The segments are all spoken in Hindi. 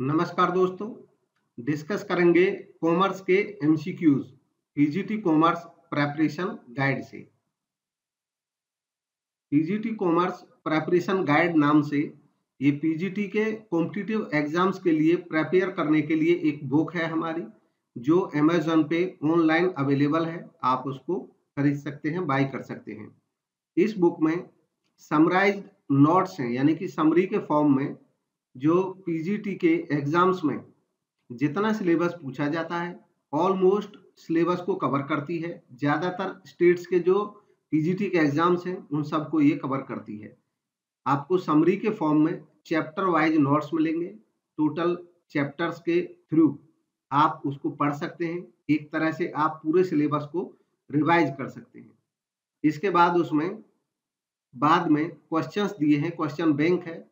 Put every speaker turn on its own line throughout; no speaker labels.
नमस्कार दोस्तों, डिस्कस करेंगे कॉमर्स के MCQs PGT commerce preparation guide से। पीजीटी कॉमर्स प्रेपरेशन गाइड नाम से ये पीजीटी के कॉम्पिटिटिव एग्जाम्स के लिए प्रिपेयर करने के लिए एक बुक है हमारी, जो अमेजोन पे ऑनलाइन अवेलेबल है। आप उसको खरीद सकते हैं, बाय कर सकते हैं। इस बुक में समराइज्ड नोट्स हैं, यानी कि समरी के फॉर्म में जो पीजीटी के एग्जाम्स में जितना सिलेबस पूछा जाता है ऑलमोस्ट सिलेबस को कवर करती है। ज़्यादातर स्टेट्स के जो पीजीटी के एग्जाम्स हैं उन सबको ये कवर करती है। आपको समरी के फॉर्म में चैप्टर वाइज नोट्स मिलेंगे। टोटल चैप्टर्स के थ्रू आप उसको पढ़ सकते हैं। एक तरह से आप पूरे सिलेबस को रिवाइज कर सकते हैं। इसके बाद उसमें बाद में क्वेश्चंस दिए हैं, क्वेश्चन बैंक है,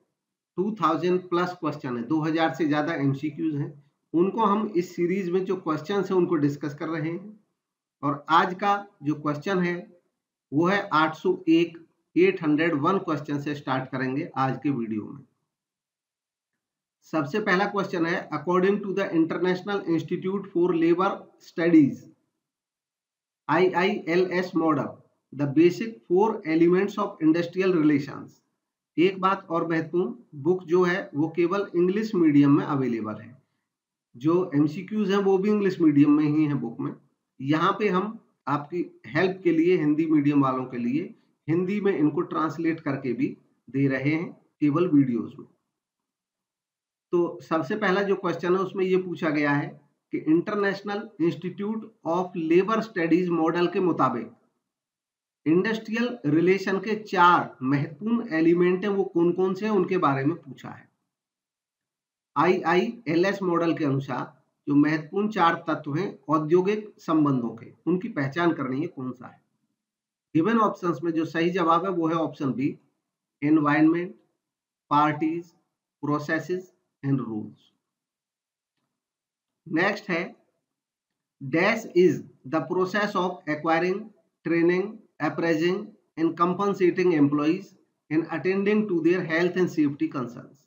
2000 प्लस क्वेश्चन है, 2000 से ज़्यादा एमसीक्यूज हैं। उनको हम इस सीरीज में जो क्वेश्चन है उनको डिस्कस कर रहे हैं। और आज का जो क्वेश्चन है वो है 801 क्वेश्चन से स्टार्ट करेंगे आज के वीडियो में। सबसे पहला क्वेश्चन है, according to the International Institute for Labour Studies IILS model the basic 4 elements of industrial relations. एक बात और महत्वपूर्ण, बुक जो है वो केवल इंग्लिश मीडियम में अवेलेबल है। जो एमसीक्यूज हैं वो भी इंग्लिश मीडियम में ही है बुक में। यहाँ पे हम आपकी हेल्प के लिए हिंदी मीडियम वालों के लिए हिंदी में इनको ट्रांसलेट करके भी दे रहे हैं केवल वीडियोस में। तो सबसे पहला जो क्वेश्चन है उसमें ये पूछा गया है कि international institute of labour studies model के मुताबिक इंडस्ट्रियल रिलेशन के 4 महत्वपूर्ण एलिमेंट हैं, वो कौन कौन से हैं उनके बारे में पूछा है। IILS मॉडल के अनुसार जो महत्वपूर्ण 4 तत्व हैं औद्योगिक संबंधों के, उनकी पहचान करनी है कौन सा है। गिवन ऑप्शंस में जो सही जवाब है वो है option B, environment, parties, processes and rules. Next है, dash is the process of acquiring, training, appraising and compensating employees and attending to their health and safety concerns.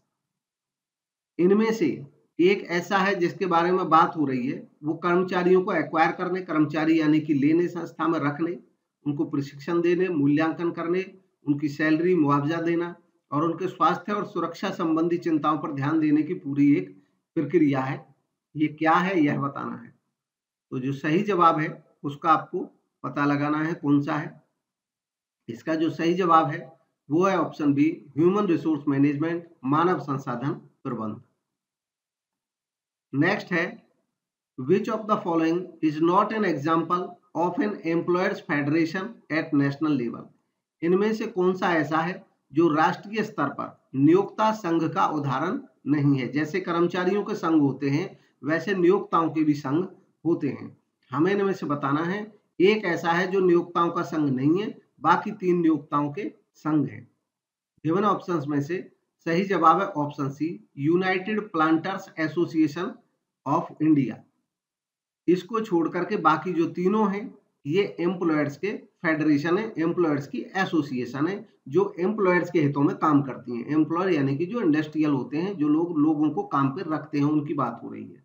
इनमें से एक ऐसा है जिसके बारे में बात हो रही है, वो कर्मचारियों को एक्वायर करने, कर्मचारी यानी कि लेने, संस्था में रखने, उनको प्रशिक्षण देने, मूल्यांकन करने, उनकी सैलरी, मुआवजा देना और उनके स्वास्थ्य और सुरक्षा संबंधी चिंताओं पर ध्यान देने की पूरी एक प्रक्रिया है। ये क्या है यह बताना है। तो जो सही जवाब है उसका आपको पता लगाना है कौन सा है। इसका जो सही जवाब है वो है option B, human resource management, मानव संसाधन प्रबंधन। नेक्स्ट है, which of the following is not an example of an employers federation at national level. इनमें से कौन सा ऐसा है जो राष्ट्रीय स्तर पर नियोक्ता संघ का उदाहरण नहीं है। जैसे कर्मचारियों के संघ होते हैं वैसे नियोक्ताओं के भी संघ होते हैं। हमें इनमें से बताना है एक ऐसा है जो नियोक्ताओं का संघ नहीं है, बाकी 3 नियोक्ताओं के संघ है। गिवन ऑप्शंस में से सही जवाब है option C, United Planters Association of India. इसको छोड़ करके बाकी जो तीनों हैं ये एम्प्लॉयर्स के फेडरेशन है, एम्प्लॉयर्स की एसोसिएशन है जो एम्प्लॉयर्स के हितों में काम करती हैं। एम्प्लॉयर यानी कि जो इंडस्ट्रियल होते हैं, जो लोग लोगों को काम पर रखते हैं, उनकी बात हो रही है।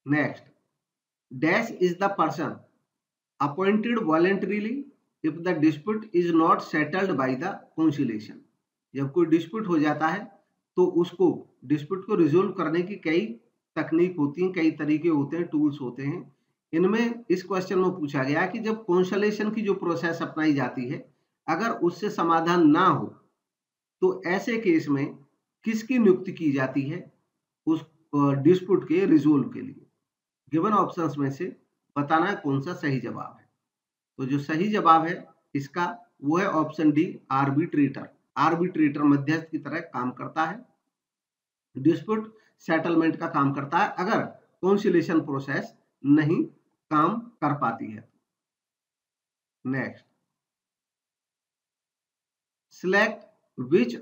Next, dash is the person appointed voluntarily if the dispute is not settled by the conciliation. जब कोई डिस्प्यूट हो जाता है तो उसको डिस्प्यूट को रिजोल्व करने की कई तकनीक होती हैं, कई तरीके होते हैं, टूल्स होते हैं। इनमें इस क्वेश्चन में पूछा गया कि जब कंसिलिएशन की जो प्रोसेस अपनाई जाती है अगर उससे समाधान ना हो तो ऐसे केस में किसकी नियुक्ति की जाती है उस डिस्प्यूट के रिजोल्व के लिए। गिवन ऑप्शंस में से बताना है कौन सा सही जवाब है। तो जो सही जवाब है इसका वो है ऑप्शन डी, आर्बिट्रेटर। आर्बिट्रेटर मध्यस्थ की तरह काम करता है, डिस्प्यूट सेटलमेंट का काम करता है अगर कंसिलिएशन प्रोसेस नहीं काम कर पाती है। Next, select which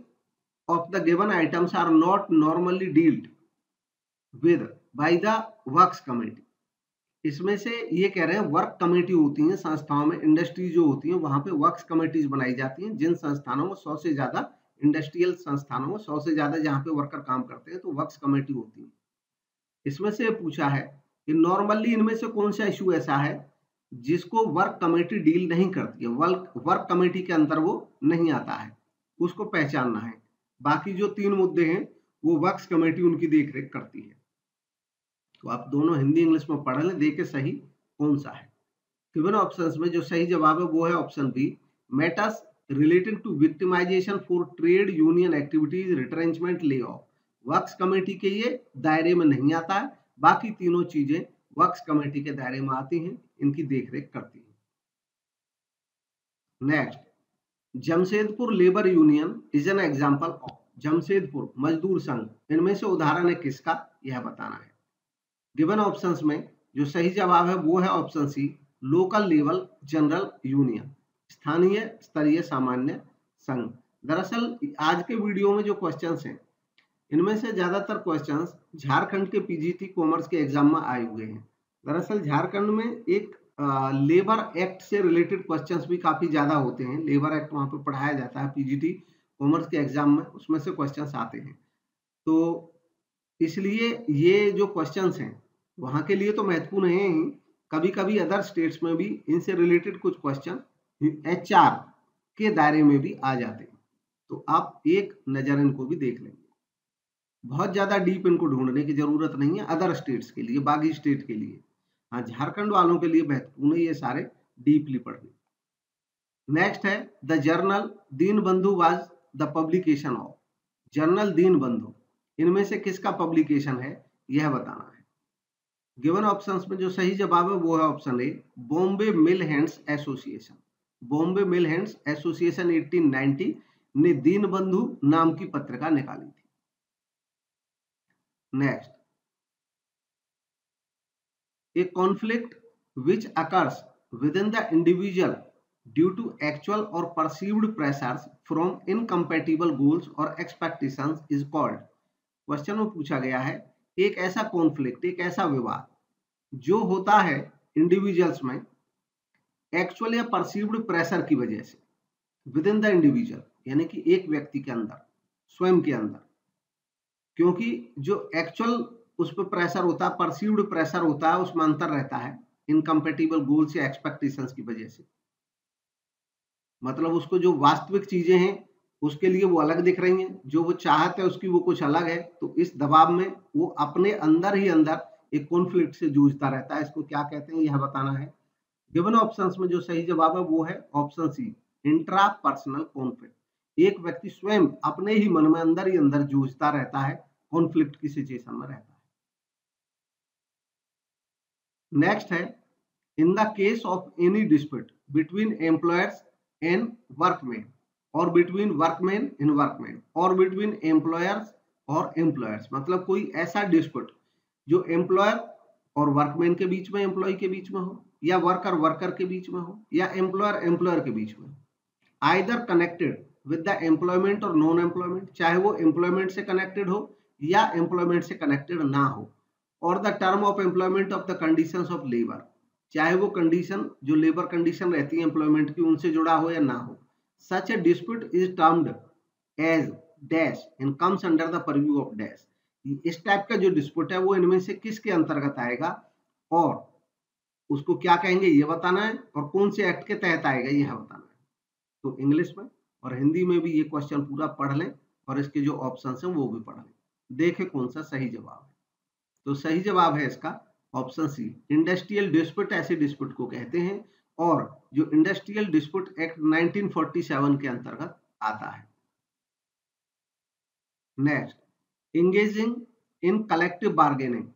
of the given items are not normally dealt with by the works committee. इसमें से ये कह रहे हैं वर्क कमेटी होती हैं संस्थाओं में, इंडस्ट्री जो होती हैं वहां पे वर्क्स कमेटीज बनाई जाती हैं जिन संस्थानों में 100 से ज्यादा इंडस्ट्रियल संस्थानों में 100 से ज्यादा जहाँ पे वर्कर काम करते हैं तो वर्क्स कमेटी होती है। इसमें से पूछा है कि नॉर्मली इनमें से कौन सा इशू ऐसा है जिसको वर्क कमेटी डील नहीं करती है, वर्क कमेटी के अंदर वो नहीं आता है, उसको पहचानना है। बाकी जो 3 मुद्दे हैं वो वर्क्स कमेटी उनकी देखरेख करती है। तो आप दोनों हिंदी इंग्लिश में पढ़ लें, देखे सही कौन सा है। गिवन ऑप्शंस में जो सही जवाब है वो है option B, matters relating to victimization for trade union activities, retrenchment, lay off. Works committee के ये दायरे में नहीं आता है, बाकी तीनों चीजें वर्क्स कमेटी के दायरे में आती हैं, इनकी देखरेख करती है। Next, Jamshedpur labour union is an example of. Jamshedpur मजदूर संघ इनमें से उदाहरण है किसका, यह बताना है। गिवन ऑप्शंस में जो सही जवाब है वो है option C, local level general union, स्थानीय स्तरीय सामान्य संघ। दरअसल आज के वीडियो में जो क्वेश्चंस हैं इनमें से ज्यादातर क्वेश्चंस झारखंड के पीजीटी कॉमर्स के एग्जाम में आए हुए हैं। दरअसल झारखंड में एक लेबर एक्ट से रिलेटेड क्वेश्चंस भी काफी ज्यादा होते हैं। लेबर एक्ट वहां पे पढ़ाया जाता है पीजीटी कॉमर्स के एग्जाम में, उसमें से क्वेश्चंस आते हैं। तो इसलिए ये जो क्वेश्चंस हैं वहां के लिए तो महत्वपूर्ण है ही, कभी कभी अदर स्टेट्स में भी इनसे रिलेटेड कुछ क्वेश्चन एचआर के दायरे में भी आ जाते हैं, तो आप एक नजर इनको भी देख लेंगे। बहुत ज्यादा डीप इनको ढूंढने की जरूरत नहीं है अदर स्टेट्स के लिए, बाकी स्टेट के लिए। हाँ, झारखंड वालों के लिए महत्वपूर्ण है ये सारे डीपली पढ़ने। नेक्स्ट है the journal Deenbandhu was the publication of. Journal Deenbandhu इनमें से किसका पब्लिकेशन है यह बताना है। गिवन ऑप्शंस में जो सही जवाब है वो है option A, Bombay mill hands association. Bombay mill hands association 1890 ने दीनबंधु नाम की पत्रिका निकाली थी। Next, a conflict which occurs within the individual due to actual और perceived pressures from incompatible goals और एक्सपेक्टेशंस इज कॉल्ड। क्वेश्चन में पूछा गया है एक ऐसा कॉन्फ्लिक्ट, एक ऐसा विवाद जो होता है इंडिविजुअल्स में एक्चुअल या परसीव्ड प्रेशर की वजह से, विद इन द इंडिविजुअल यानी कि एक व्यक्ति के अंदर, स्वयं के अंदर, क्योंकि जो एक्चुअल उस पर प्रेशर होता है, परसीव्ड प्रेशर होता है, उसमें अंतर रहता है इनकम्पैटिबल गोल्स या एक्सपेक्टेशंस की वजह से। मतलब उसको जो वास्तविक चीजें हैं उसके लिए वो अलग दिख रही हैं, जो वो चाहता है उसकी वो कुछ अलग है। तो इस दबाव में वो अपने अंदर ही अंदर एक कॉन्फ्लिक्ट से जूझता रहता है। इसको क्या कहते हैं यह बताना है। गिवन ऑप्शंस में जो सही जवाब है वो है option C, intrapersonal conflict. एक व्यक्ति स्वयं अपने ही मन में अंदर ही अंदर जूझता रहता है, कॉन्फ्लिक्ट की सिचुएशन में रहता है। नेक्स्ट है, in the case of any dispute between employers and workman और बिटवीन वर्कमैन इन वर्कमैन और बिटवीन एम्प्लॉयर्स और एम्प्लॉयर्स, मतलब कोई ऐसा डिस्प्यूट जो एम्प्लॉयर और वर्कमैन के बीच में, एम्प्लॉय के बीच में हो, या वर्कर वर्कर के बीच में हो, या एम्प्लॉयर एम्प्लॉयर के बीच में, either connected with the employment और नॉन एम्प्लॉयमेंट, चाहे वो एम्प्लॉयमेंट से कनेक्टेड हो या एम्प्लॉयमेंट से कनेक्टेड ना हो, और the term of employment of the conditions of labour, चाहे वो कंडीशन जो लेबर कंडीशन रहती है एम्प्लॉयमेंट की उनसे जुड़ा हो या ना हो। Such a dispute is termed as dash and comes under the purview of dash. इस टाइप का जो डिस्प्यूट है वो इनमें से किसके अंतर्गत आएगा और उसको क्या कहेंगे ये बताना है, और कौन से एक्ट के तहत आएगा यह बताना है। तो इंग्लिश में और हिंदी में भी ये क्वेश्चन पूरा पढ़ लें और इसके जो ऑप्शन हैं वो भी पढ़ लें, देखें कौन सा सही जवाब है। तो सही जवाब है इसका ऑप्शन सी, इंडस्ट्रियल डिस्प्यूट ऐसे डिस्प्यूट को कहते हैं और जो इंडस्ट्रियल डिस्प्यूट एक्ट 1947 के अंतर्गत आता है। Next, engaging in collective bargaining,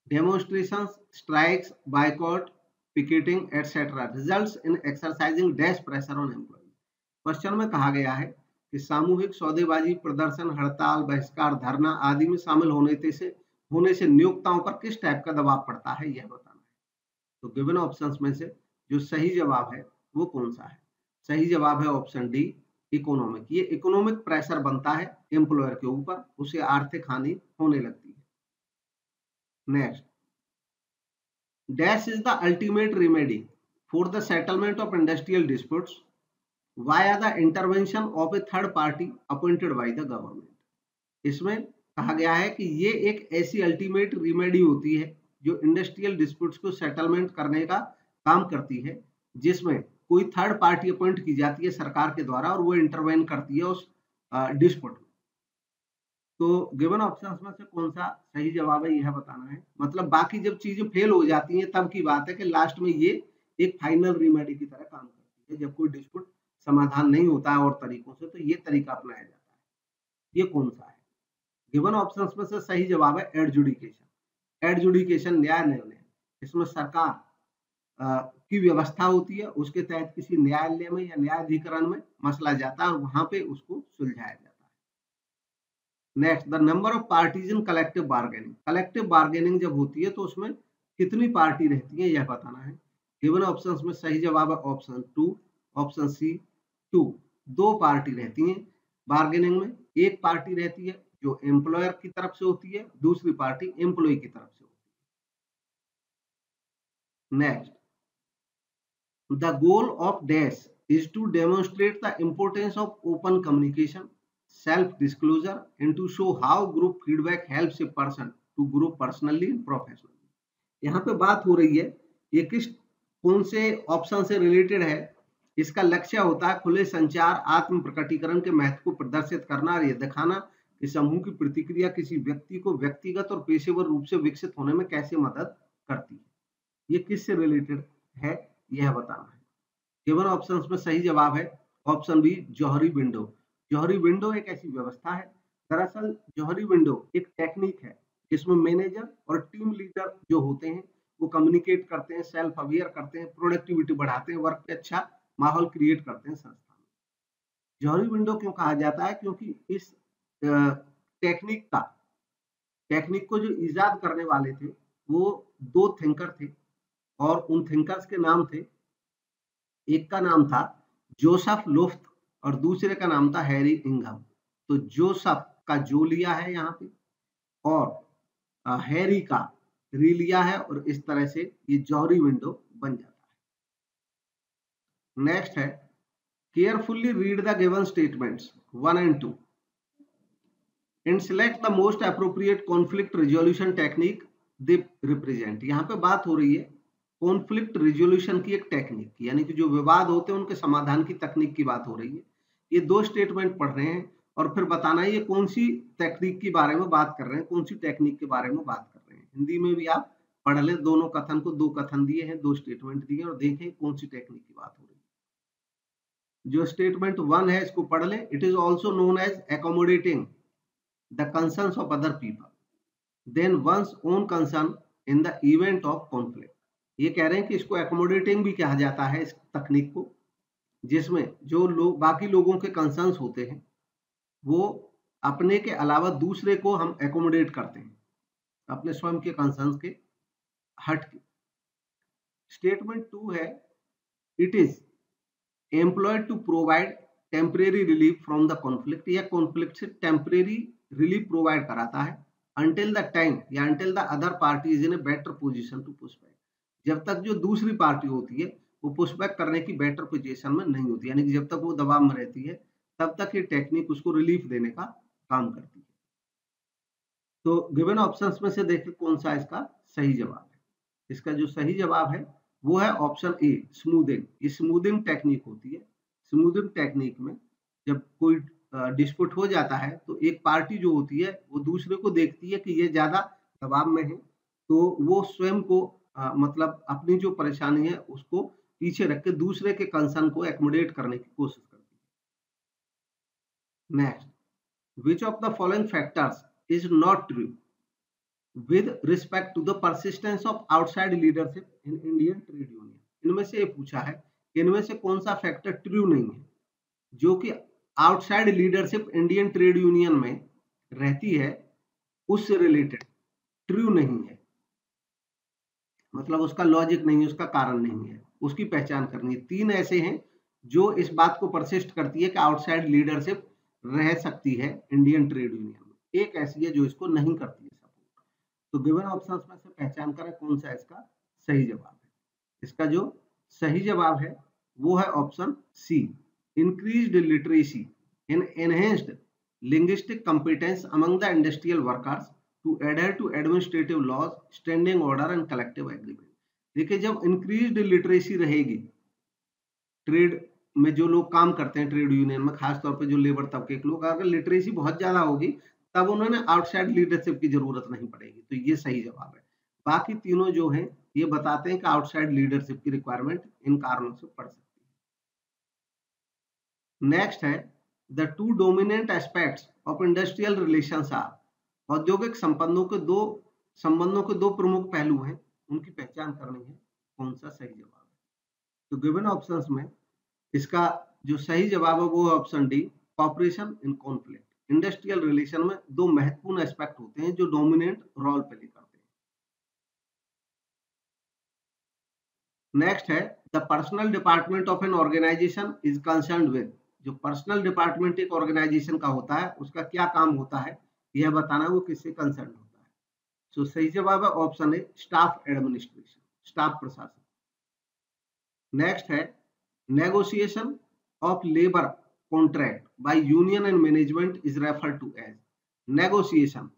demonstrations, strikes, boycott, picketing, etc. results in exercising dash pressure on employees. Question में कहा गया है कि सामूहिक सौदेबाजी, प्रदर्शन, हड़ताल, बहिष्कार, धरना आदि में शामिल होने से नियोक्ताओं पर किस टाइप का दबाव पड़ता है यह बताना है। तो गिवन ऑप्शंस में से जो सही जवाब है वो कौन सा है। सही जवाब है ऑप्शन डी, इकोनॉमिक। ये इकोनॉमिक प्रेशर बनता है एम्प्लॉयर के ऊपर, उसे आर्थिक हानि होने लगती है। Next, dash is the ultimate remedy for the settlement of industrial disputes. Via the intervention of A third party appointed by the government. इसमें कहा गया है कि ये एक ऐसी अल्टीमेट रिमेडी होती है जो इंडस्ट्रियल डिस्प्यूट्स को सेटलमेंट करने का काम करती है, जिसमें कोई थर्ड पार्टी अपॉइंट की जाती है सरकार के द्वारा और वो इंटरवेन करती है उस डिस्प्यूट में। तो गिवन ऑप्शंस में से कौन सा सही जवाब है यह बताना है। मतलब बाकी जब चीजें फेल हो जाती हैं तब की बात है कि लास्ट में ये एक फाइनल रेमेडी की तरह काम करती है। जब कोई डिस्प्यूट समाधान नहीं होता है और तरीकों से, तो ये तरीका अपनाया जाता है। ये कौन सा है? गिवन ऑप्शंस में से सही जवाब है एडजुडिकेशन। एडजुडिकेशन न्याय निर्णय। इसमें सरकार की व्यवस्था होती है, उसके तहत किसी न्यायालय में या न्यायाधिकरण में मसला जाता है और वहां पे उसको सुलझाया जाता है। Next, the number of parties in collective bargaining. Collective bargaining जब होती है तो उसमें कितनी पार्टी रहती है यह बताना है। गिवन ऑप्शंस में सही जवाब है ऑप्शन 2, ऑप्शन सी 2। 2 पार्टी रहती हैं बार्गेनिंग में। एक पार्टी रहती है जो एम्प्लॉयर की तरफ से होती है, दूसरी पार्टी एम्प्लॉय की तरफ से होती है। Next, the goal of DAS is to demonstrate the importance of open communication, self-disclosure, and to show how group feedback helps a person to grow personally and professionally. यहाँ पे बात हो रही है ये कौन से ऑप्शन से रिलेटेड है। इसका लक्ष्य होता है खुले संचार, आत्म प्रकटीकरण के महत्व को प्रदर्शित करना और यह दिखाना कि समूह की प्रतिक्रिया किसी व्यक्ति को व्यक्तिगत और पेशेवर रूप से विकसित होने में कैसे मदद करती है। ये किससे रिलेटेड है यह बताना है। गिवन ऑप्शंस में सही जवाब है ऑप्शन बी, जौहरी विंडो। जौहरी विंडो एक ऐसी व्यवस्था है, दरअसल जौहरी विंडो एक टेक्निक है जिसमें मैनेजर और टीम लीडर जो होते हैं वो कम्युनिकेट करते हैं, सेल्फ अवेयर करते हैं, प्रोडक्टिविटी बढ़ाते हैं, वर्क पे अच्छा माहौल क्रिएट करते हैं संस्था में। जौहरी विंडो क्यों कहा जाता है? क्योंकि इस टेक्निक को जो इजाद करने वाले थे वो 2 थिंकर थे और उन थिंकर्स के नाम थे, एक का नाम था जोसेफ लोफ्ट और दूसरे का नाम था हैरी इंघम। तो जोसेफ का जो लिया है यहाँ पे और हैरी का री लिया है और इस तरह से ये जौहरी विंडो बन जाता है। नेक्स्ट है, carefully read the given statements 1 and 2 and select the most appropriate conflict resolution technique they represent। यहाँ पे बात हो रही है कॉन्फ्लिक्ट रिजोल्यूशन की एक टेक्निक, यानी कि जो विवाद होते हैं उनके समाधान की तकनीक की बात हो रही है। ये 2 स्टेटमेंट पढ़ रहे हैं और फिर बताना है ये कौन सी टेक्निक के बारे में बात कर रहे हैं, कौन सी टेक्निक के बारे में बात कर रहे हैं। हिंदी में भी आप पढ़ ले, दोनों कथन को 2 कथन दिए हैं, 2 स्टेटमेंट दिए और देखें कौन सी टेक्निक की बात हो रही है। जो स्टेटमेंट 1 है इसको पढ़ ले। It is also known as accommodating the concerns of other people than one's own concern in the event of conflict. ये कह रहे हैं कि इसको एकोमोडेटिंग भी कहा जाता है इस तकनीक को, जिसमें जो लोग बाकी लोगों के कंसर्न्स होते हैं वो अपने के अलावा दूसरे को हम एकोमोडेट करते हैं अपने स्वयं के कंसर्न्स के हट के। स्टेटमेंट 2 है, it is employed to provide temporary relief from the conflict. या कॉन्फ्लिक्ट से टेम्परेरी रिलीफ प्रोवाइड कराता है until the time या until the other party is in a better position to push back। जब तक जो दूसरी पार्टी होती है वो पुशबैक करने की बेटर पोजीशन में नहीं होती, यानी कि जब तक वो दबाव में रहती है तब तक ये टेक्निक उसको रिलीफ देने का काम करती है। तो गिवन ऑप्शंस में से देखिए कौन सा इसका सही जवाब है। इसका जो सही जवाब है वो है ऑप्शन ए, स्मूथिंग। ये स्मूथिंग टेक्निक होती है। स्मूथिंग टेक्निक में जब कोई डिस्प्यूट हो जाता है तो एक पार्टी जो होती है वो दूसरे को देखती है कि ये ज्यादा दबाव में है, तो वो स्वयं को मतलब अपनी जो परेशानी है उसको पीछे रख के दूसरे के कंसर्न को एकोमोडेट करने की कोशिश करती है। Next, which of the following factors is not true with respect to the persistence of outside leadership in Indian trade union. इनमें से ये पूछा है कि इनमें से कौन सा फैक्टर ट्रू नहीं है जो कि outside leadership Indian trade union में रहती है उससे रिलेटेड ट्रू नहीं है, मतलब उसका लॉजिक नहीं है, उसका कारण नहीं है, उसकी पहचान करनी है। 3 ऐसे हैं जो इस बात को परसिस्ट करती है कि आउटसाइड लीडरशिप रह सकती है इंडियन ट्रेड यूनियन में, एक ऐसी है जो इसको नहीं करती है सपोर्ट। तो गिवन ऑप्शंस में से पहचान करें कौन सा इसका सही जवाब है। इसका जो सही जवाब है वो है option C, increased literacy and enhanced linguistic competence among the industrial workers to adhere to administrative laws, standing order and collective agreement. देखिए, जब इंक्रीज्ड लिटरेसी रहेगी ट्रेड में, जो लोग काम करते हैं ट्रेड यूनियन में, खासतौर पे जो लेबर तबके के लोग, अगर लिटरेसी बहुत ज्यादा होगी तब उन्होंने आउटसाइड लीडरशिप की जरूरत नहीं पड़ेगी। तो ये सही जवाब है। बाकी तीनों जो हैं ये बताते हैं कि आउटसाइड लीडरशिप की रिक्वायरमेंट इन कारणों से पड़ सकती है। नेक्स्ट है the two dominant aspects of industrial relations are, औद्योगिक संबंधों के दो प्रमुख पहलू हैं, उनकी पहचान करनी है, कौन सा सही जवाब है। तो गिवन ऑप्शंस में इसका जो सही जवाब है वो है option D, cooperation in conflict. Industrial relation में दो महत्वपूर्ण एस्पेक्ट होते हैं जो डोमिनेंट रोल प्ले करते हैं। नेक्स्ट है the personnel department of an organisation is concerned with, जो पर्सनल डिपार्टमेंट एक ऑर्गेनाइजेशन का होता है उसका क्या काम होता है यह बताना, वो किससे कंसर्न होता है। सो सही जवाब है option A, staff administration, staff प्रशासन। नेक्स्ट है negotiation of labour contract by union and management is referred to as, negotiation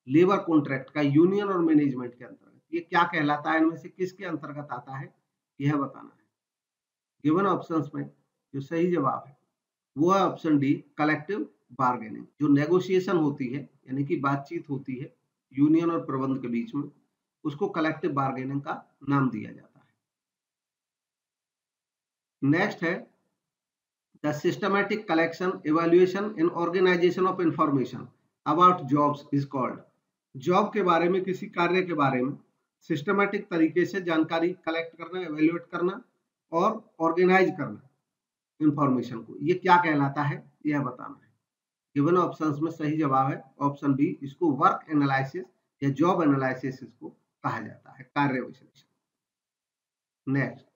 labour contract का यूनियन और मैनेजमेंट के अंतर्गत ये क्या कहलाता है, इनमें से किसके अंतर्गत आता है यह बताना है। गिवन ऑप्शंस में जो सही जवाब है वो है ऑप्शन डी, कलेक्टिव बार्गेनिंग। जो नेगोशिएशन होती है यानी कि बातचीत होती है यूनियन और प्रबंध के बीच में, उसको कलेक्टिव बार्गेनिंग का नाम दिया जाता है। नेक्स्ट है the systematic collection, evaluation and organisation of information about jobs is called, job के बारे में, किसी कार्य के बारे में सिस्टमैटिक तरीके से जानकारी कलेक्ट करना, इवैल्यूएट करना और ऑर्गेनाइज करना इंफॉर्मेशन को, ये क्या कहलाता है यह बताना है। गिवन ऑप्शंस में सही जवाब है ऑप्शन बी, इसको वर्क एनालिसिस या जॉब एनालिसिस इसको कहा जाता है, कार्य विश्लेषण। Next,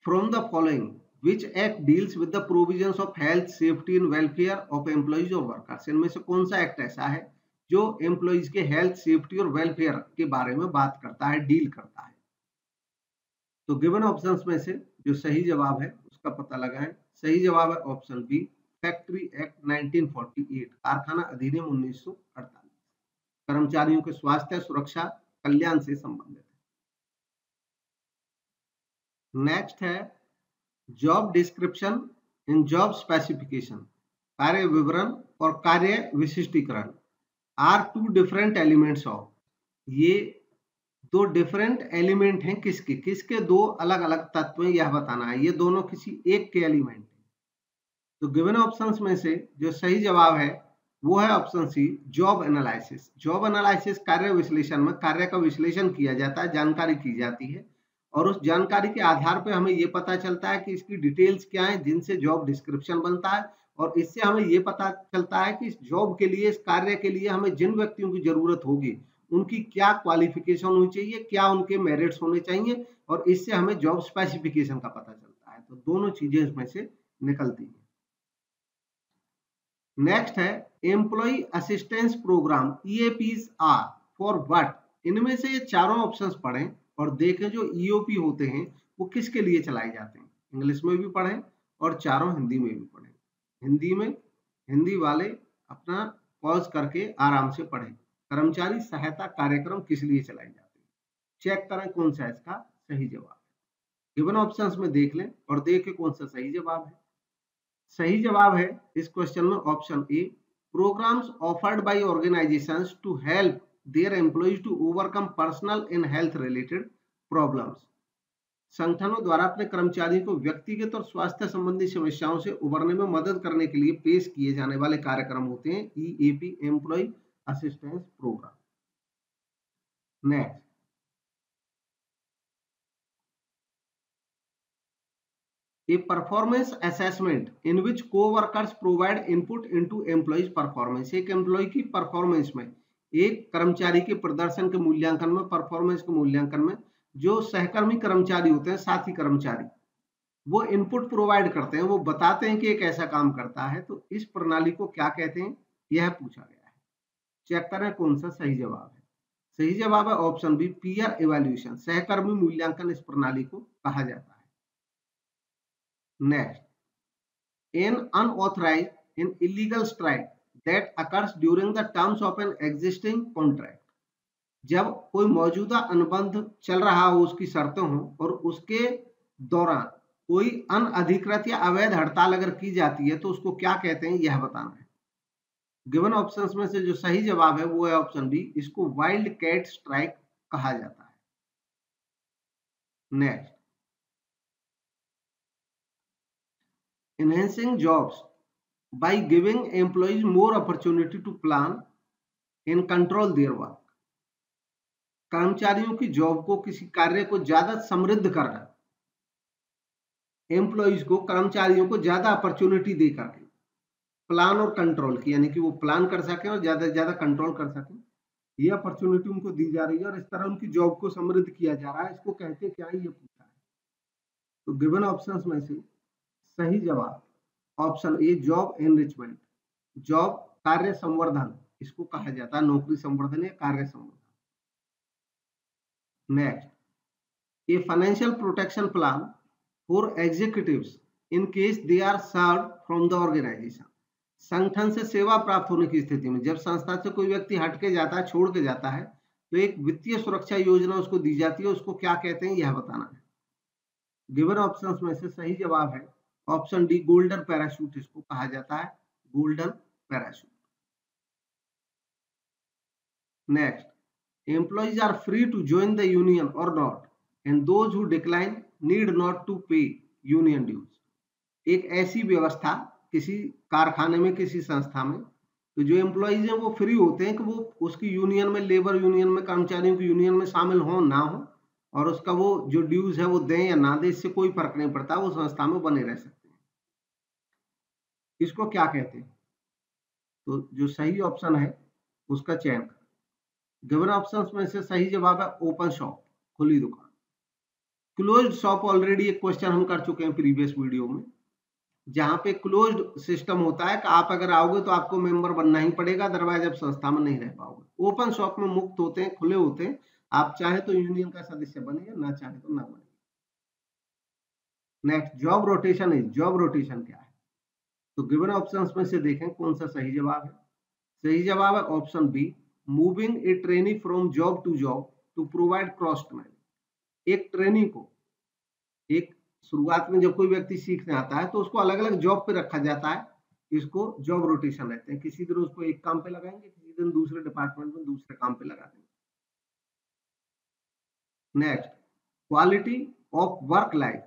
from the following which act deals with the provisions of health, safety and welfare of employees और वर्कर्स, इनमें से कौन सा एक्ट ऐसा है जो एम्प्लॉइज के हेल्थ, सेफ्टी और वेलफेयर के बारे में बात करता है, डील करता है। तो गिवन ऑप्शंस में से जो सही जवाब है उसका पता लगाएं। सही जवाब है ऑप्शन बी, फैक्ट्री एक्ट 1948, कारखाना अधिनियम 1948, कर्मचारियों के स्वास्थ्य, सुरक्षा, कल्याण से संबंधित है। नेक्स्ट है job description in job specification, कार्य विवरण और कार्य विशिष्टीकरण are two different elements of, ये दो डिफरेंट एलिमेंट हैं, किसके किसके दो अलग अलग तत्व हैं यह बताना है, ये दोनों किसी एक के एलिमेंट हैं। तो गिवन ऑप्शंस में से जो सही जवाब है वो है option C, job analysis. Job analysis कार्य विश्लेषण में कार्य का विश्लेषण किया जाता है, जानकारी की जाती है और उस जानकारी के आधार पर हमें ये पता चलता है कि इसकी डिटेल्स क्या है जिनसे जॉब डिस्क्रिप्शन बनता है, और इससे हमें ये पता चलता है कि इस जॉब के लिए, इस कार्य के लिए हमें जिन व्यक्तियों की जरूरत होगी उनकी क्या क्वालिफिकेशन होनी चाहिए, क्या उनके मेरिट्स होने चाहिए, और इससे हमें जॉब स्पेसिफिकेशन का पता चलता है। तो दोनों चीजें इसमें से निकलती हैं। नेक्स्ट है employ assistance program, EAPs are for what, इनमें से ये चारों ऑप्शंस पढ़ें और देखें जो ईओपी होते हैं वो किसके लिए चलाए जाते हैं। इंग्लिश में भी पढ़ें और चारों हिंदी में भी पढ़ें। हिंदी में हिंदी वाले अपना पॉज करके आराम से पढ़ें। कर्मचारी सहायता कार्यक्रम किस लिए चलाए जाते हैं, चेक करें कौन सा इसका सही जवाब है। गिवन ऑप्शंस में देख लें और देखें कौन सा सही जवाब है। सही जवाब है इस क्वेश्चन में option A, programmes offered by organisations to help their employees to overcome personal and health related problems, संगठनों द्वारा अपने कर्मचारियों को व्यक्तिगत और स्वास्थ्य संबंधी समस्याओं से उबरने में मदद करने के लिए पेश किए जाने वाले कार्यक्रम होते हैं EAP, employee assistance programme. Next, a performance assessment in which co-workers provide input into employees performance, एक एम्प्लॉय की परफॉर्मेंस में, एक कर्मचारी के प्रदर्शन के मूल्यांकन में, परफॉर्मेंस के मूल्यांकन में जो सहकर्मी कर्मचारी होते हैं, साथी कर्मचारी, वो इनपुट प्रोवाइड करते हैं, वो बताते हैं कि एक ऐसा काम करता है, तो इस प्रणाली को क्या कहते हैं यह पूछा गया है। चेक करें कौन सा सही जवाब है। सही जवाब है ऑप्शन बी, पीयर इवैल्यूएशन, सहकर्मी मूल्यांकन इस प्रणाली को कहा जाता है। Next, an unauthorised in illegal strike that occurs during the terms of an existing contract. जब कोई मौजूदा अनुबंध चल रहा हो, उसकी शर्तें हों और उसके दौरान कोई अनअधिकृत या अवैध हड़ताल अगर की जाती है तो उसको क्या कहते हैं, यह बताना है। गिवन ऑप्शंस में से जो सही जवाब है वो है ऑप्शन बी, इसको वाइल्ड कैट स्ट्राइक कहा जाता है। Next, enhancing jobs by giving employees more opportunity to plan and control their work। कर्मचारियों की जॉब को, किसी कार्य को ज्यादा समृद्ध करना, एम्प्लॉइज को, कर्मचारियों को ज्यादा अपॉर्चुनिटी दे करके प्लान और कंट्रोल की, यानी कि वो प्लान कर सके और ज्यादा से ज्यादा कंट्रोल कर सके, ये अपॉर्चुनिटी उनको दी जा रही है और इस तरह उनकी जॉब को समृद्ध किया जा रहा है। इसको कहते क्या है, ये पूछा है। तो गिवन ऑप्शंस में से सही जवाब option A, job enrichment, job कार्य संवर्धन इसको कहा जाता है, नौकरी संवर्धन या कार्य संवर्धन। Next, a financial protection plan for executives in case they are served from the organisation. संगठन से सेवा प्राप्त होने की स्थिति में जब संस्था से कोई व्यक्ति हट के जाता है, छोड़ के जाता है, तो एक वित्तीय सुरक्षा योजना उसको दी जाती है, उसको क्या कहते हैं, यह बताना है। गिवन ऑप्शंस में से सही जवाब है ऑप्शन डी, गोल्डन पैराशूट इसको कहा जाता है, golden parachute. Next, employees are free to join the union और not and those who decline need not to pay union dues. एक ऐसी व्यवस्था किसी कारखाने में, किसी संस्था में, तो जो एम्प्लॉइज हैं वो फ्री होते हैं कि वो उसकी यूनियन में, लेबर यूनियन में, कर्मचारियों की यूनियन में शामिल हो ना हो, और उसका वो जो ड्यूज है वो दें या ना दें, इससे कोई फर्क नहीं पड़ता, वो संस्था में बने रह सकते हैं। इसको क्या कहते हैं, तो जो सही ऑप्शन है उसका चयन करें। गिवन ऑप्शंस में से सही जवाब है ओपन शॉप, खुली दुकान। क्लोज्ड शॉप ऑलरेडी एक क्वेश्चन हम कर चुके हैं प्रीवियस वीडियो में, जहां पे क्लोज्ड सिस्टम होता है कि आप अगर आओगे तो आपको मेंबर बनना ही पड़ेगा, अदरवाइज आप संस्था में नहीं रह पाओगे। ओपन शॉप में मुक्त होते हैं, खुले होते हैं, आप चाहे तो यूनियन का सदस्य बनिए, ना चाहे तो ना बनिए। नेक्स्ट, जॉब रोटेशन है, जॉब रोटेशन क्या है, तो गिवन ऑप्शंस में से देखें कौन सा सही जवाब है। सही जवाब है option B, moving a trainee from job to job to provide cross training. एक ट्रेनी को, एक शुरुआत में जब कोई व्यक्ति सीखने आता है तो उसको अलग अलग जॉब पे रखा जाता है, इसको जॉब रोटेशन रहते हैं। किसी दिन उसको एक काम पे लगाएंगे, किसी दिन दूसरे डिपार्टमेंट में दूसरे काम पे लगा देंगे। Next, quality of work life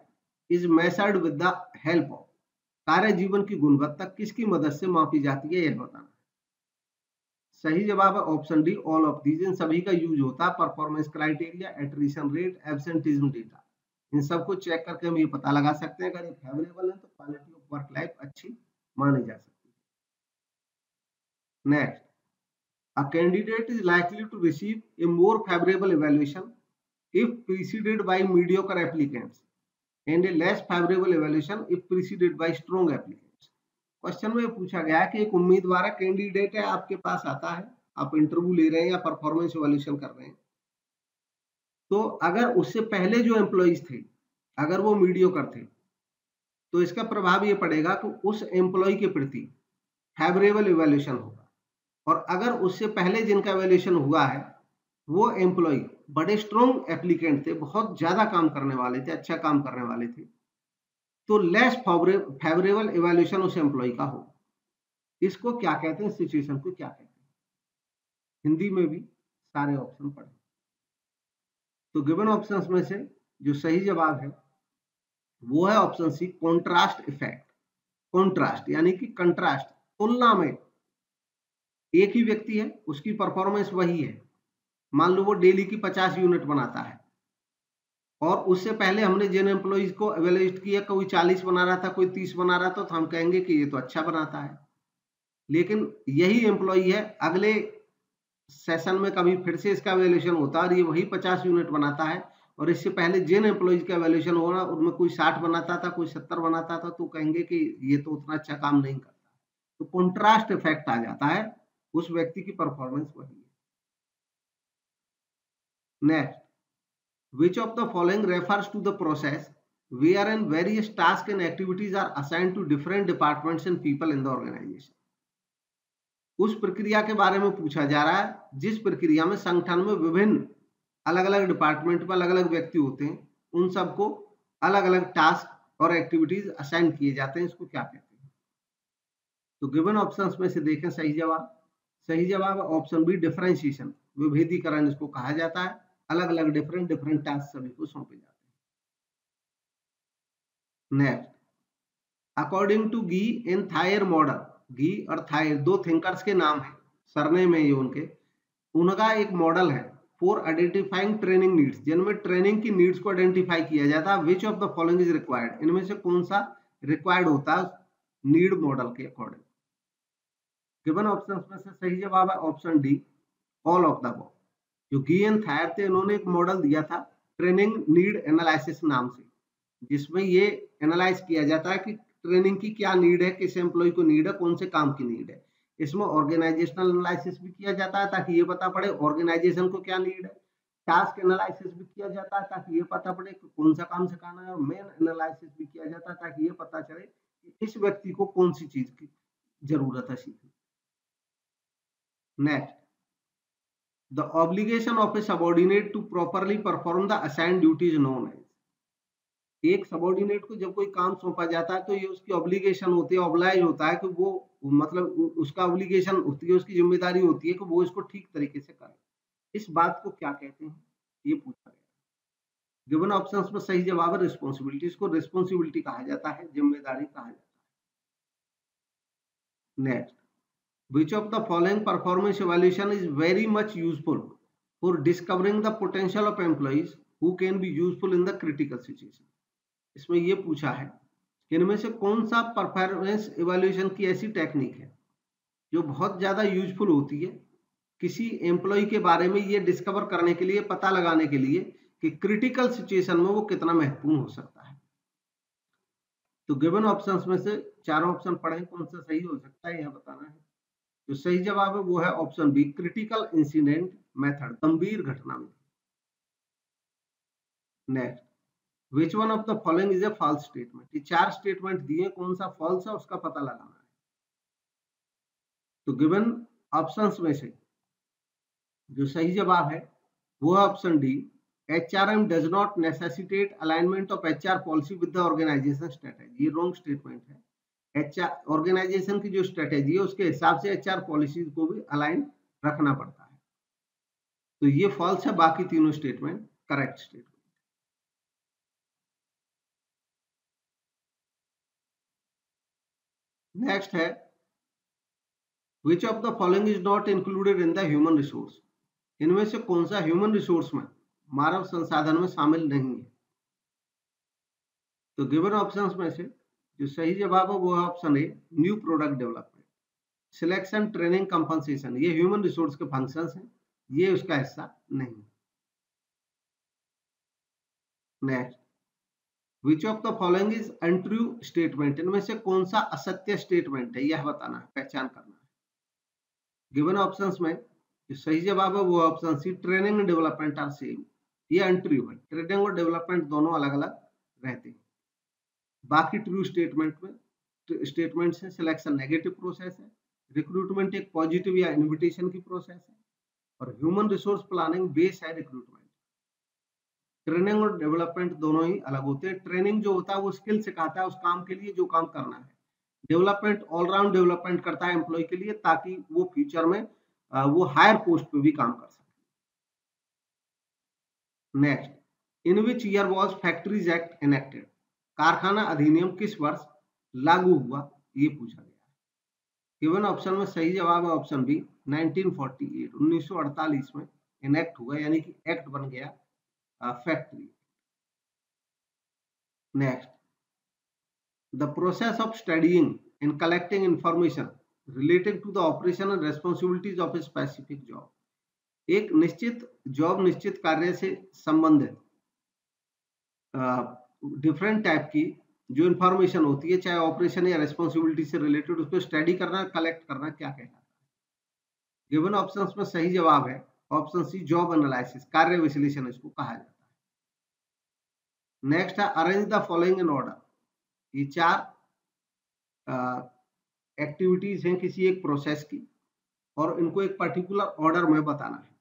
is measured with the help of. कार्य जीवन की गुणवत्ता किसकी मदद से मापी जाती है, यह बताना। सही जवाब है option D, all of these. इन सभी का यूज होता है, performance criteria, attrition rate, absenteeism data, इन सबको चेक करके हम ये पता लगा सकते हैं अगर ये फेवरेबल है तो क्वालिटी ऑफ वर्क लाइफ अच्छी मानी जा सकती है। Next, a candidate is likely to receive a more favourable evaluation if preceded by mediocre applicants and a less favorable evaluation if preceded by strong applicants। Question में पूछा गया है कि एक उम्मीदवार कैंडिडेट है, आपके पास आता है, आप इंटरव्यू ले रहे हैं या परफॉर्मेंस इवैल्यूएशन कर रहे हैं, तो अगर उससे पहले जो एम्प्लॉइज थे अगर वो मीडियोकर थे तो इसका प्रभाव ये पड़ेगा कि उस एम्प्लॉय के प्रति फेवरेबल इवैल्यूएशन होगा, और अगर उससे पहले जिनका इवैल्यूएशन हुआ है वो एम्प्लॉय बड़े स्ट्रॉन्ग एप्लीकेंट थे, बहुत ज्यादा काम करने वाले थे, अच्छा काम करने वाले थे, तो लेस फेवरेबल इवैल्यूएशन उस एम्प्लॉय का हो। इसको क्या कहते हैं, सिचुएशन को क्या कहते हैं। हिंदी में भी सारे ऑप्शन पढ़े। तो गिवन ऑप्शंस में से जो सही जवाब है वो है option C, contrast effect. Contrast यानी कि कंट्रास्ट, तुलना में एक ही व्यक्ति है, उसकी परफॉर्मेंस वही है, मान लो वो डेली की 50 यूनिट बनाता है और उससे पहले हमने जिन एम्प्लॉइज को एवेल्यूएट किया, कोई 40 बना रहा था, कोई 30 बना रहा था, तो हम कहेंगे कि ये तो अच्छा बनाता है। लेकिन यही एम्प्लॉय है, अगले सेशन में कभी फिर से इसका एवेल्यूएशन होता है और ये वही 50 यूनिट बनाता है, और इससे पहले जिन एम्प्लॉइज का एवेल्यूएशन हो रहा उनमें कोई 60 बनाता था, कोई 70 बनाता था, तो कहेंगे कि ये तो उतना अच्छा काम नहीं करता। तो कॉन्ट्रास्ट इफेक्ट आ जाता है, उस व्यक्ति की परफॉर्मेंस वही है। Next, which of the following refers to the process wherein various tasks and activities are assigned to different departments and people in the organization. उस प्रक्रिया के बारे में पूछा जा रहा है जिस प्रक्रिया में संगठन में विभिन्न अलग अलग डिपार्टमेंट में अलग अलग व्यक्ति होते हैं, उन सबको अलग अलग टास्क और एक्टिविटीज असाइन किए जाते हैं, इसको क्या कहते हैं? तो गिवन ऑप्शंस में से देखें सही जवाब ऑप्शन बी डिफरेंशिएशन, विभेदीकरण इसको कहा जाता है। अलग अलग डिफरेंट टास्क सभी को सौंपे जाते हैं। नेक्स्ट, अकॉर्डिंग टू गी इन थायर मॉडल, गी और थायर दो थिंकर्स के नाम है, सरनेम है ये उनके, उनका एक मॉडल है फॉर आइडेंटिफाइंग ट्रेनिंग नीड्स, जिनमें ट्रेनिंग की नीड्स को आइडेंटिफाई किया जाता है। Which of the following is required, इनमें से कौन सा रिक्वायर्ड होता है नीड मॉडल के अकॉर्डिंग? गिवन ऑप्शंस में से सही जवाब है option D, all of the above. जो गी एंड थायर थे, इन्होंने एक मॉडल दिया था ट्रेनिंग नीड एनालिसिस नाम से, जिसमें ये एनालाइज किया जाता है कि ट्रेनिंग की क्या नीड है, किस एम्प्लॉय को नीड है, कौन से काम की नीड है। इसमें ऑर्गेनाइजेशनल एनालिसिस भी किया जाता है ताकि ये पता पड़े ऑर्गेनाइजेशन को क्या नीड है, टास्क एनालिसिस भी किया जाता है ताकि ये पता पड़े कि कौन सा काम सिखाना है, और मेन एनालिसिस भी किया जाता है ताकि ये पता चले कि इस व्यक्ति को कौन सी चीज की जरूरत है सीखने। Next, the obligation of a subordinate to properly perform the assigned duty is known as. एक सबऑर्डिनेट को जब कोई काम सौंपा जाता है तो ये उसकी ऑब्लिगेशन होती है, ऑब्लाइज होता है कि वो मतलब उसका ऑब्लिगेशन होती है, उसकी जिम्मेदारी होती है कि वो इसको ठीक तरीके से करे। इस बात को क्या कहते हैं ये पूछा गया। गिवन ऑप्शंस में सही जवाब है रिस्पॉन्सिबिलिटी, इसको रिस्पॉन्सिबिलिटी कहा जाता है, जिम्मेदारी कहा जाता है। Next, which of the following performance evaluation is very much useful for discovering the potential of employees who can be useful in the critical situation? इसमें ये पूछा है कि इनमें से कौन सा परफॉर्मेंस इवैल्यूएशन की ऐसी टेक्निक है जो बहुत ज्यादा यूजफुल होती है किसी एम्प्लॉय के बारे में ये डिस्कवर करने के लिए, पता लगाने के लिए कि क्रिटिकल सिचुएशन में वो कितना महत्वपूर्ण हो सकता है। तो गिवन ऑप्शंस में से चारों ऑप्शन पढ़े, कौन सा सही हो सकता है यह बताना है। जो सही जवाब है वो है option B, critical incident method, गंभीर घटना में। Next, which one of the following is a false statement, ये चार स्टेटमेंट दिए, कौन सा फॉल्स है उसका पता लगाना है। तो गिवन ऑप्शंस में से जो सही जवाब है वो है option D, HRM does not necessitate alignment of HR policy with the organisation strategy. ये रॉन्ग स्टेटमेंट है। HR ऑर्गेनाइजेशन की जो स्ट्रेटेजी है उसके हिसाब से HR पॉलिसीज को भी अलाइन रखना पड़ता है। तो ये फॉल्स है, बाकी तीनों स्टेटमेंट करेक्ट स्टेटमेंट। नेक्स्ट है, which of the following is not included in the human resource, इनमें से कौन सा ह्यूमन रिसोर्स में, मानव संसाधन में शामिल नहीं है। तो गिवन ऑप्शंस में से जो सही जवाब है वो है ऑप्शन ए, new product development, selection, training, compensation, ये ह्यूमन रिसोर्स के फंक्शंस हैं, ये उसका हिस्सा नहीं। Next, which of the following is untrue statement, इनमें से कौन सा असत्य स्टेटमेंट है यह बताना है, पहचान करना है। गिवन ऑप्शंस में जो सही जवाब है वो option C, training and development are same, ये अनट्रू है, ट्रेनिंग और डेवलपमेंट दोनों अलग अलग रहते हैं। बाकी ट्रू स्टेटमेंट में स्टेटमेंट्स है, सिलेक्शन नेगेटिव प्रोसेस है, रिक्रूटमेंट एक पॉजिटिव या इनविटेशन की प्रोसेस है, और ह्यूमन रिसोर्स प्लानिंग बेस है रिक्रूटमेंट। ट्रेनिंग और डेवलपमेंट दोनों ही अलग होते हैं। ट्रेनिंग जो होता है वो स्किल सिखाता है उस काम के लिए जो काम करना है। डेवलपमेंट ऑलराउंड डेवलपमेंट करता है एम्प्लॉय के लिए ताकि वो फ्यूचर में वो हायर पोस्ट पे भी काम कर सके। Next, in which year was factories act enacted, कारखाना अधिनियम किस वर्ष लागू हुआ ये पूछा गया है। गिवन ऑप्शन में सही जवाब है ऑप्शन बी, 1948, 1948 में इनेक्ट हुआ, यानी कि एक्ट बन गया factory. Next, the process of studying and collecting information related to the operation and responsibilities of a specific job, एक निश्चित जॉब, निश्चित कार्य से संबंधित डिफरेंट टाइप की जो इंफॉर्मेशन होती है, चाहे ऑपरेशन या रेस्पॉन्सिबिलिटी से रिलेटेड, उसको स्टडी करना, कलेक्ट करना क्या कहलाता है। गिवन ऑप्शंस में सही जवाब है ऑप्शन सी, जॉब एनालिसिस, कार्य विश्लेषण इसको कहा जाता है। नेक्स्ट है arrange the following in order. ये 4 एक्टिविटीज हैं किसी एक प्रोसेस की और इनको एक पर्टिकुलर ऑर्डर में बताना है।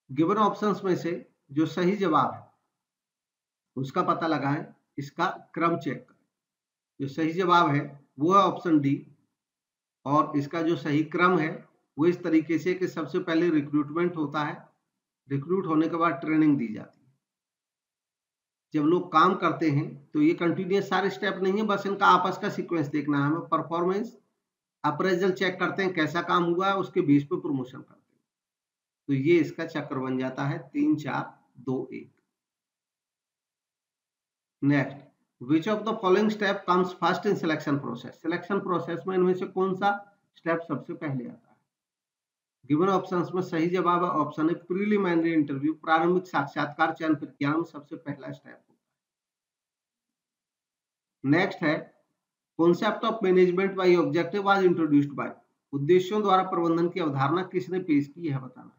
गिवन ऑप्शंस में से जो सही जवाब है उसका पता लगाएं, इसका क्रम चेक करें। जो सही जवाब है वो है ऑप्शन डी और इसका जो सही क्रम है वो इस तरीके से कि सबसे पहले रिक्रूटमेंट होता है, रिक्रूट होने के बाद ट्रेनिंग दी जाती है। जब लोग काम करते हैं तो ये कंटिन्यूस सारे स्टेप नहीं है, बस इनका आपस का सीक्वेंस देखना है हमें। परफॉर्मेंस अप्रेजल चेक करते हैं कैसा काम हुआ है, उसके बेस पे प्रमोशन करते हैं। तो ये इसका चक्र बन जाता है 3 4 2 1। Next, which of the following step comes first in selection process. Selection process में इनमें से कौन सा स्टेप सबसे पहले आता है? गिवन ऑप्शंस में सही जवाब है ऑप्शन ए प्रीलिमिनरी इंटरव्यू। प्रारंभिक साक्षात्कार चयन प्रक्रिया में सबसे पहला स्टेप होता है। नेक्स्ट है concept of management by objective was introduced by. उद्देश्यों द्वारा प्रबंधन की अवधारणा किसने पेश की है बताना है।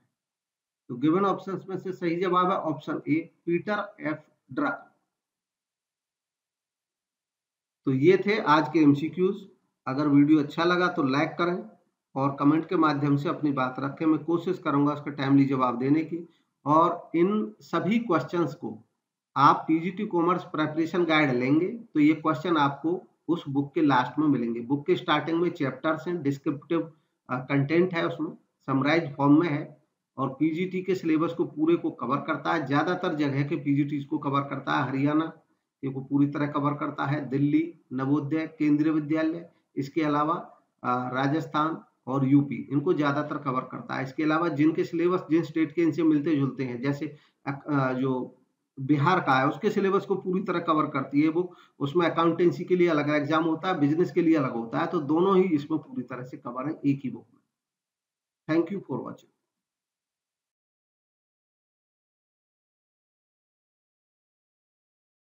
तो गिवन ऑप्शंस में से सही जवाब है ऑप्शन ए पीटर एफ ड्रक। तो ये थे आज के एमसीक्यूज। अगर वीडियो अच्छा लगा तो लाइक करें और कमेंट के माध्यम से अपनी बात रखें। मैं कोशिश करूंगा उसका टाइमली जवाब देने की। और इन सभी क्वेश्चंस को आप पीजीटी कॉमर्स प्रिपरेशन गाइड लेंगे तो ये क्वेश्चन आपको उस बुक के लास्ट में मिलेंगे। बुक के स्टार्टिंग में चैप्टर्स हैं, डिस्क्रिप्टिव कंटेंट है, उसमें समराइज फॉर्म में है और पीजीटी के सिलेबस को पूरे को कवर करता है। ज्यादातर जगह के पीजीटी को कवर करता है। हरियाणा ये को पूरी तरह कवर करता है, दिल्ली नवोदय केंद्रीय विद्यालय, इसके अलावा राजस्थान और यूपी इनको ज्यादातर कवर करता है। इसके अलावा जिनके सिलेबस जिन स्टेट के इनसे मिलते जुलते हैं, जैसे जो बिहार का है उसके सिलेबस को पूरी तरह कवर करती है बुक। उसमें अकाउंटेंसी के लिए अलग एग्जाम होता है, बिजनेस के लिए अलग होता है, तो दोनों ही इसमें पूरी तरह से कवर है एक ही बुक में। Thank you for watching.